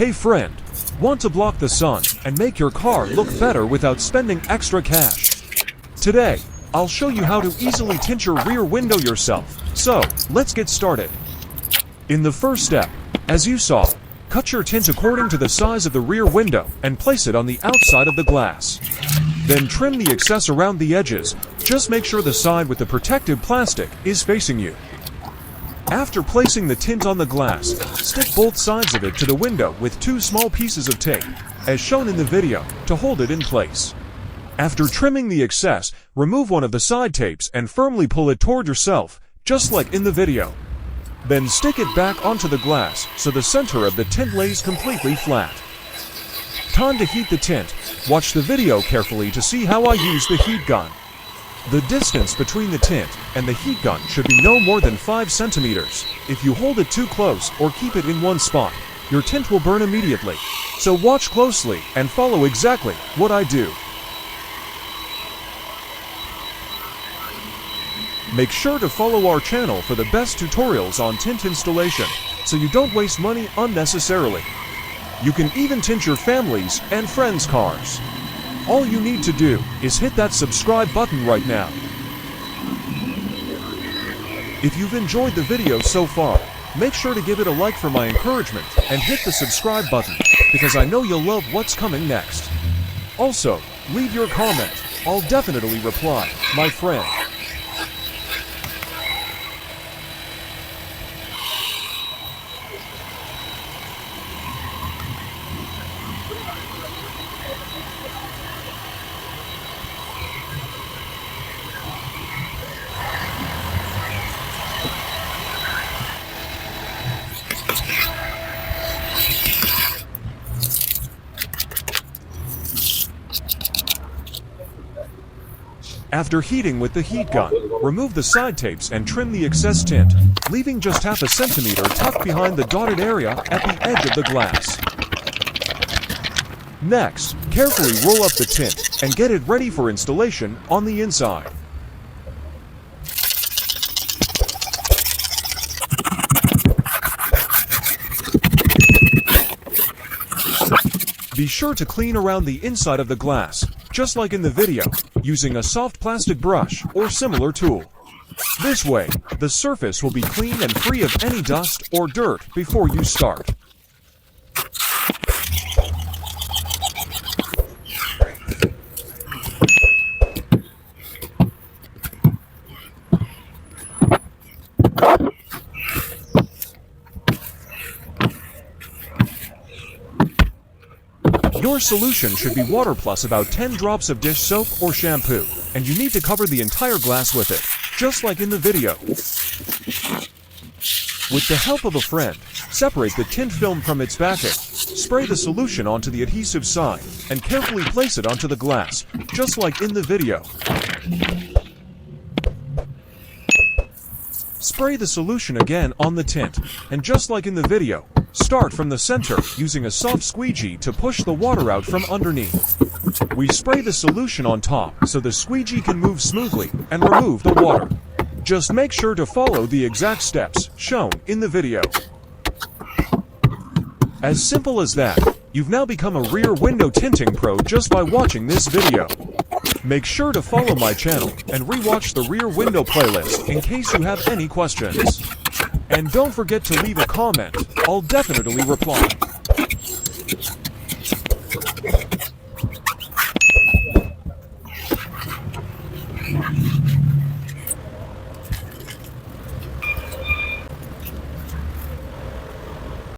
Hey friend, want to block the sun and make your car look better without spending extra cash? Today, I'll show you how to easily tint your rear window yourself. So, let's get started. In the first step, as you saw, cut your tint according to the size of the rear window and place it on the outside of the glass. Then trim the excess around the edges. Just make sure the side with the protective plastic is facing you. After placing the tint on the glass, stick both sides of it to the window with 2 small pieces of tape, as shown in the video, to hold it in place. After trimming the excess, remove one of the side tapes and firmly pull it toward yourself, just like in the video. Then stick it back onto the glass so the center of the tint lays completely flat. Time to heat the tint. Watch the video carefully to see how I use the heat gun. The distance between the tint and the heat gun should be no more than 5 centimeters. If you hold it too close or keep it in one spot, your tint will burn immediately. So watch closely and follow exactly what I do. Make sure to follow our channel for the best tutorials on tint installation, so you don't waste money unnecessarily. You can even tint your family's and friends' cars. All you need to do is hit that subscribe button right now. If you've enjoyed the video so far, make sure to give it a like for my encouragement and hit the subscribe button, because I know you'll love what's coming next. Also, leave your comment. I'll definitely reply, my friend. After heating with the heat gun, remove the side tapes and trim the excess tint, leaving just half a centimeter tucked behind the dotted area at the edge of the glass. Next, carefully roll up the tint and get it ready for installation on the inside. Be sure to clean around the inside of the glass, just like in the video, using a soft plastic brush or similar tool. This way, the surface will be clean and free of any dust or dirt before you start. Your solution should be water plus about 10 drops of dish soap or shampoo, and you need to cover the entire glass with it, just like in the video. With the help of a friend, separate the tint film from its backing, spray the solution onto the adhesive side, and carefully place it onto the glass, just like in the video. Spray the solution again on the tint, and just like in the video, start from the center using a soft squeegee to push the water out from underneath. We spray the solution on top so the squeegee can move smoothly and remove the water. Just make sure to follow the exact steps shown in the video. As simple as that, you've now become a rear window tinting pro just by watching this video. Make sure to follow my channel and rewatch the rear window playlist in case you have any questions. And don't forget to leave a comment. I'll definitely reply.